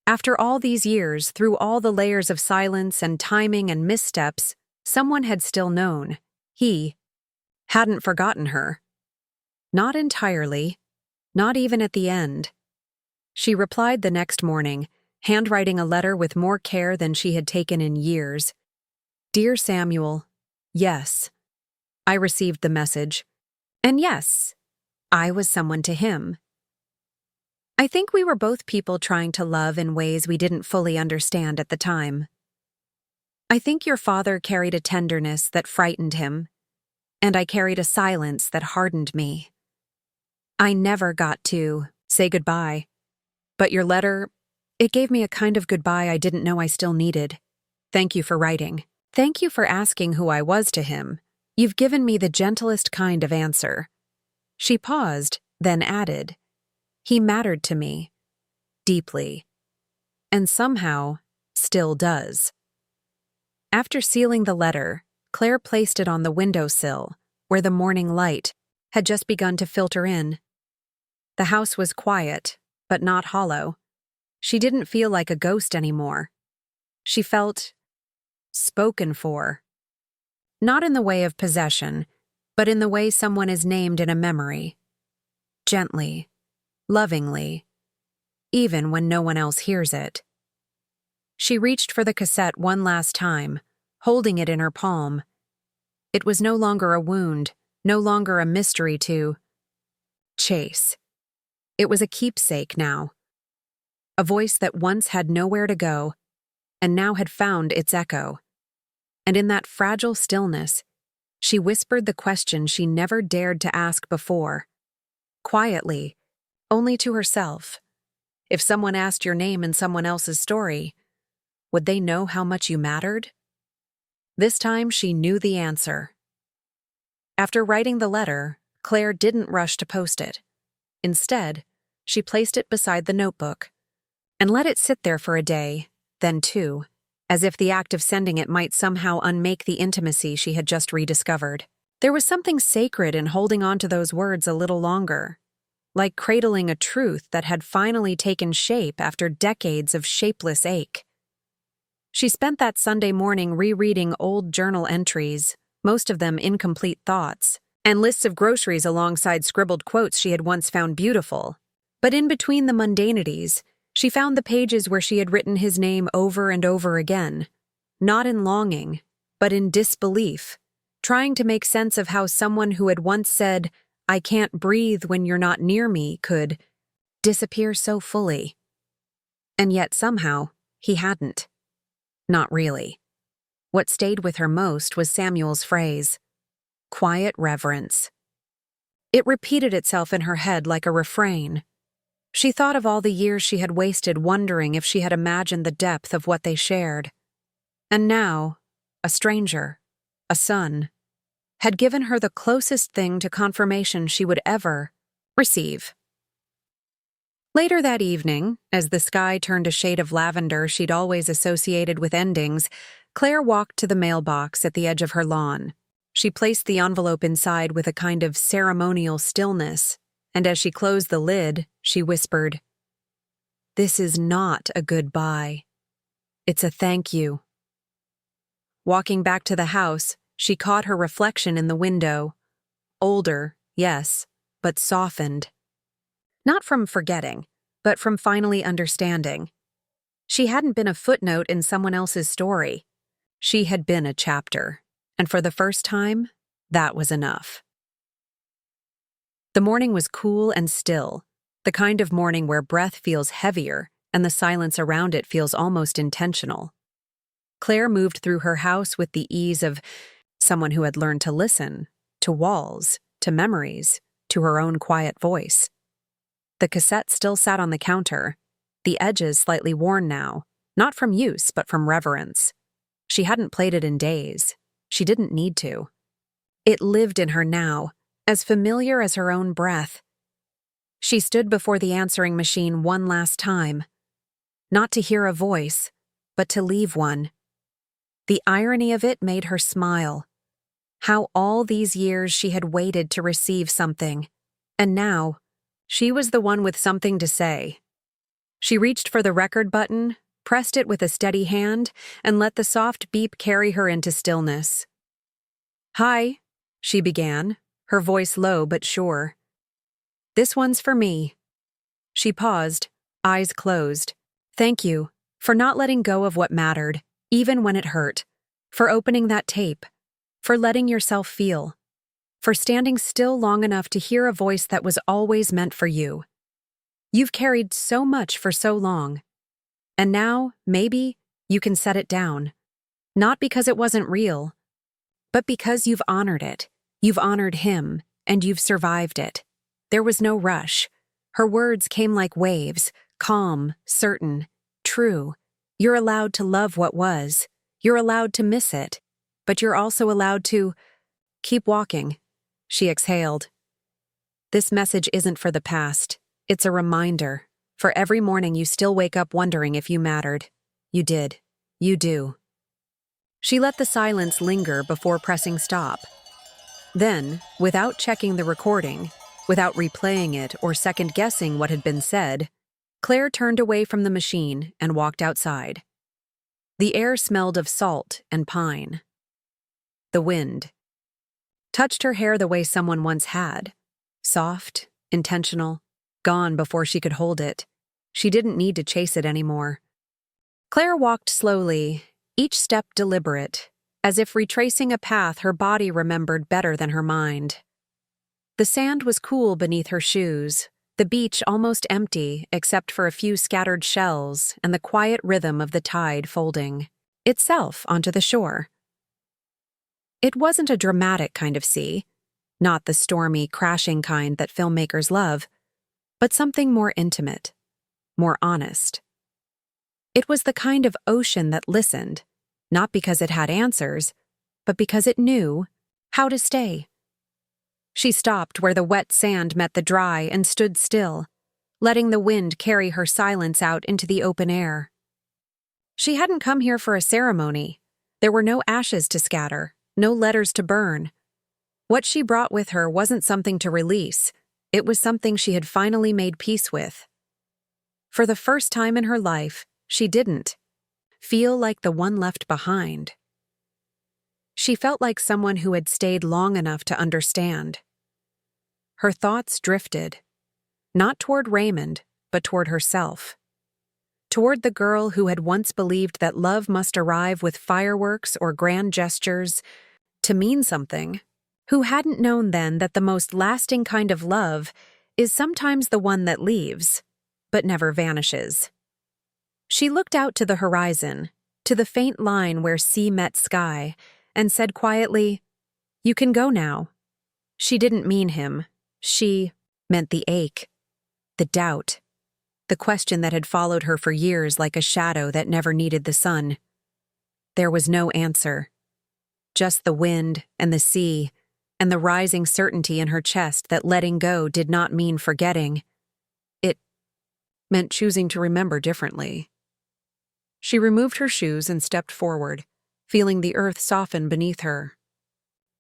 After all these years, through all the layers of silence and timing and missteps, someone had still known. He hadn't forgotten her. Not entirely, not even at the end. She replied the next morning, handwriting a letter with more care than she had taken in years. "Dear Samuel, yes, I received the message. And yes, I was someone to him. I think we were both people trying to love in ways we didn't fully understand at the time. I think your father carried a tenderness that frightened him, and I carried a silence that hardened me. I never got to say goodbye, but your letter, it gave me a kind of goodbye I didn't know I still needed. Thank you for writing. Thank you for asking who I was to him. You've given me the gentlest kind of answer." She paused, then added, "He mattered to me, deeply, and somehow still does." After sealing the letter, Claire placed it on the windowsill, where the morning light had just begun to filter in. The house was quiet, but not hollow. She didn't feel like a ghost anymore. She felt spoken for. Not in the way of possession, but in the way someone is named in a memory. Gently, lovingly, even when no one else hears it. She reached for the cassette one last time, holding it in her palm. It was no longer a wound, no longer a mystery to chase. It was a keepsake now. A voice that once had nowhere to go, and now had found its echo. And in that fragile stillness, she whispered the question she never dared to ask before. Quietly, only to herself. If someone asked your name in someone else's story, would they know how much you mattered? This time she knew the answer. After writing the letter, Claire didn't rush to post it. Instead, she placed it beside the notebook and let it sit there for a day, then two, as if the act of sending it might somehow unmake the intimacy she had just rediscovered. There was something sacred in holding on to those words a little longer, like cradling a truth that had finally taken shape after decades of shapeless ache. She spent that Sunday morning rereading old journal entries, most of them incomplete thoughts, and lists of groceries alongside scribbled quotes she had once found beautiful. But in between the mundanities, she found the pages where she had written his name over and over again, not in longing, but in disbelief, trying to make sense of how someone who had once said, "I can't breathe when you're not near me," could disappear so fully. And yet somehow, he hadn't. Not really. What stayed with her most was Samuel's phrase, quiet reverence. It repeated itself in her head like a refrain. She thought of all the years she had wasted wondering if she had imagined the depth of what they shared. And now, a stranger, a son, had given her the closest thing to confirmation she would ever receive. Later that evening, as the sky turned a shade of lavender she'd always associated with endings, Claire walked to the mailbox at the edge of her lawn. She placed the envelope inside with a kind of ceremonial stillness, and as she closed the lid, she whispered, "This is not a goodbye. It's a thank you." Walking back to the house, she caught her reflection in the window. Older, yes, but softened. Not from forgetting, but from finally understanding. She hadn't been a footnote in someone else's story. She had been a chapter, and for the first time, that was enough. The morning was cool and still, the kind of morning where breath feels heavier and the silence around it feels almost intentional. Claire moved through her house with the ease of someone who had learned to listen, to walls, to memories, to her own quiet voice. The cassette still sat on the counter, the edges slightly worn now, not from use but from reverence. She hadn't played it in days. She didn't need to. It lived in her now, as familiar as her own breath. She stood before the answering machine one last time, not to hear a voice, but to leave one. The irony of it made her smile. How all these years she had waited to receive something, and now she was the one with something to say. She reached for the record button, pressed it with a steady hand, and let the soft beep carry her into stillness. "Hi," she began, her voice low but sure. "This one's for me." She paused, eyes closed. "Thank you for not letting go of what mattered, even when it hurt, for opening that tape, for letting yourself feel, for standing still long enough to hear a voice that was always meant for you. You've carried so much for so long, and now, maybe, you can set it down. Not because it wasn't real, but because you've honored it. You've honored him, and you've survived it." There was no rush. Her words came like waves, calm, certain, true. You're allowed to love what was. You're allowed to miss it. But you're also allowed to keep walking. She exhaled. This message isn't for the past. It's a reminder. For every morning you still wake up wondering if you mattered. You did. You do. She let the silence linger before pressing stop. Then, without checking the recording, without replaying it or second-guessing what had been said, Claire turned away from the machine and walked outside. The air smelled of salt and pine. The wind touched her hair the way someone once had. Soft, intentional, gone before she could hold it. She didn't need to chase it anymore. Claire walked slowly, each step deliberate, as if retracing a path her body remembered better than her mind. The sand was cool beneath her shoes, the beach almost empty except for a few scattered shells and the quiet rhythm of the tide folding itself onto the shore. It wasn't a dramatic kind of sea, not the stormy, crashing kind that filmmakers love, but something more intimate, more honest. It was the kind of ocean that listened, not because it had answers, but because it knew how to stay. She stopped where the wet sand met the dry and stood still, letting the wind carry her silence out into the open air. She hadn't come here for a ceremony. There were no ashes to scatter, no letters to burn. What she brought with her wasn't something to release. It was something she had finally made peace with. For the first time in her life, she didn't feel like the one left behind. She felt like someone who had stayed long enough to understand. Her thoughts drifted, not toward Raymond, but toward herself. Toward the girl who had once believed that love must arrive with fireworks or grand gestures to mean something, who hadn't known then that the most lasting kind of love is sometimes the one that leaves, but never vanishes. She looked out to the horizon, to the faint line where sea met sky, and said quietly, "You can go now." She didn't mean him. She meant the ache, the doubt, the question that had followed her for years like a shadow that never needed the sun. There was no answer. Just the wind and the sea, and the rising certainty in her chest that letting go did not mean forgetting. It meant choosing to remember differently. She removed her shoes and stepped forward, feeling the earth soften beneath her.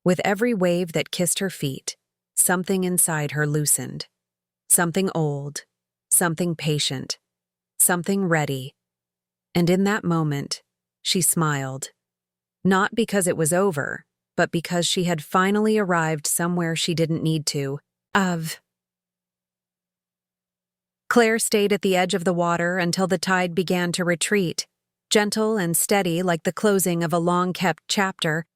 With every wave that kissed her feet, something inside her loosened. Something old, something patient, something ready. And in that moment, she smiled. Not because it was over, but because she had finally arrived somewhere she didn't need to. Claire stayed at the edge of the water until the tide began to retreat. Gentle and steady like the closing of a long-kept chapter,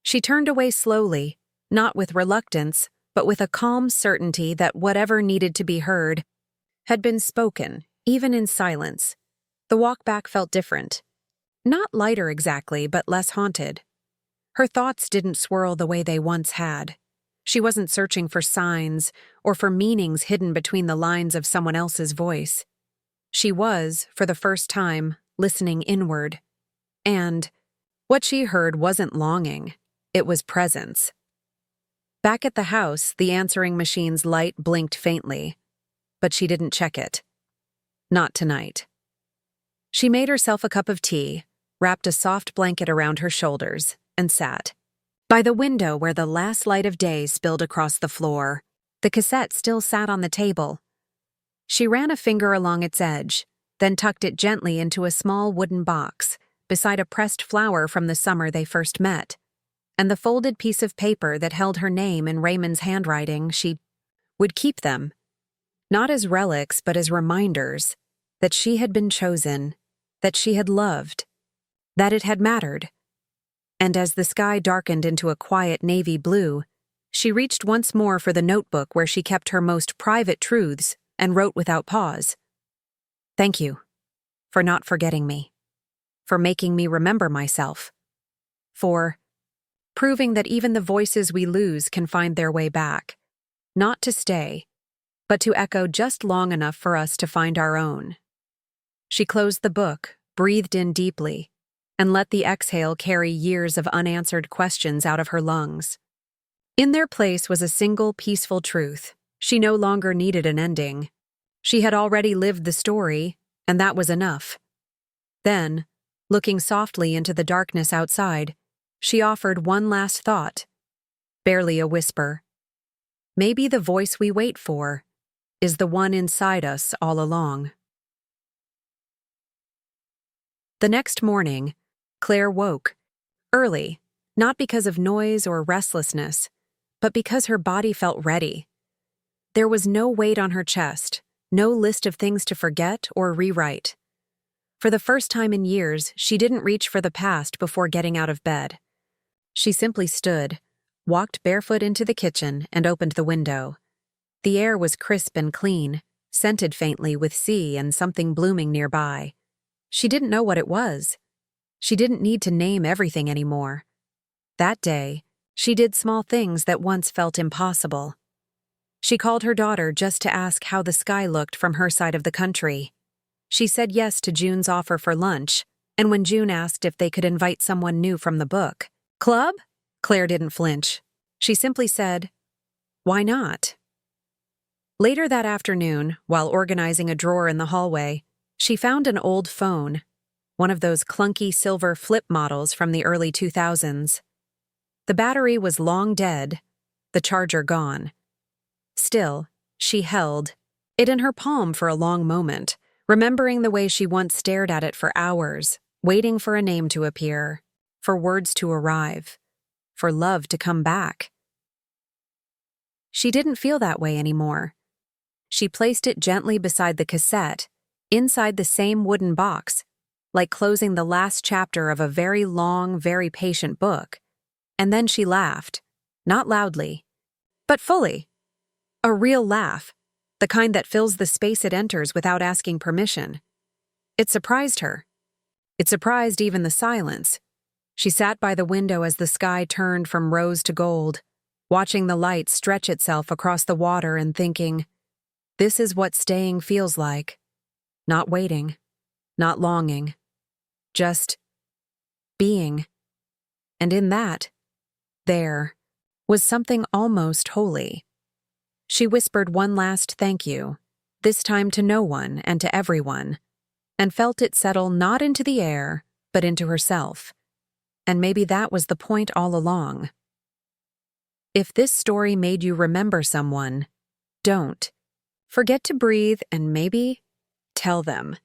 she turned away slowly, not with reluctance, but with a calm certainty that whatever needed to be heard had been spoken, even in silence. The walk back felt different. Not lighter exactly, but less haunted. Her thoughts didn't swirl the way they once had. She wasn't searching for signs or for meanings hidden between the lines of someone else's voice. She was, for the first time, listening inward. And what she heard wasn't longing, it was presence. Back at the house, the answering machine's light blinked faintly, but she didn't check it. Not tonight. She made herself a cup of tea, wrapped a soft blanket around her shoulders, and sat. By the window where the last light of day spilled across the floor, the cassette still sat on the table. She ran a finger along its edge, then tucked it gently into a small wooden box beside a pressed flower from the summer they first met, and the folded piece of paper that held her name in Raymond's handwriting. She would keep them, not as relics but as reminders that she had been chosen, that she had loved, that it had mattered. And as the sky darkened into a quiet navy blue, she reached once more for the notebook where she kept her most private truths and wrote without pause. Thank you for not forgetting me, for making me remember myself, for proving that even the voices we lose can find their way back, not to stay, but to echo just long enough for us to find our own. She closed the book, breathed in deeply, and let the exhale carry years of unanswered questions out of her lungs. In their place was a single peaceful truth. She no longer needed an ending. She had already lived the story, and that was enough. Then, looking softly into the darkness outside, she offered one last thought, barely a whisper. Maybe the voice we wait for is the one inside us all along. The next morning, Claire woke, early, not because of noise or restlessness, but because her body felt ready. There was no weight on her chest, no list of things to forget or rewrite. For the first time in years, she didn't reach for the past before getting out of bed. She simply stood, walked barefoot into the kitchen, and opened the window. The air was crisp and clean, scented faintly with sea and something blooming nearby. She didn't know what it was. She didn't need to name everything anymore. That day, she did small things that once felt impossible. She called her daughter just to ask how the sky looked from her side of the country. She said yes to June's offer for lunch, and when June asked if they could invite someone new from the book club, Claire didn't flinch. She simply said, "Why not?" Later that afternoon, while organizing a drawer in the hallway, she found an old phone, one of those clunky silver flip models from the early 2000s. The battery was long dead, the charger gone. Still, she held it in her palm for a long moment, remembering the way she once stared at it for hours, waiting for a name to appear, for words to arrive, for love to come back. She didn't feel that way anymore. She placed it gently beside the cassette, inside the same wooden box, like closing the last chapter of a very long, very patient book. And then she laughed, not loudly, but fully. A real laugh, the kind that fills the space it enters without asking permission. It surprised her. It surprised even the silence. She sat by the window as the sky turned from rose to gold, watching the light stretch itself across the water and thinking, this is what staying feels like. Not waiting, not longing, just being. And in that, there was something almost holy. She whispered one last thank you, this time to no one and to everyone, and felt it settle not into the air, but into herself. And maybe that was the point all along. If this story made you remember someone, don't. Forget to breathe and maybe tell them.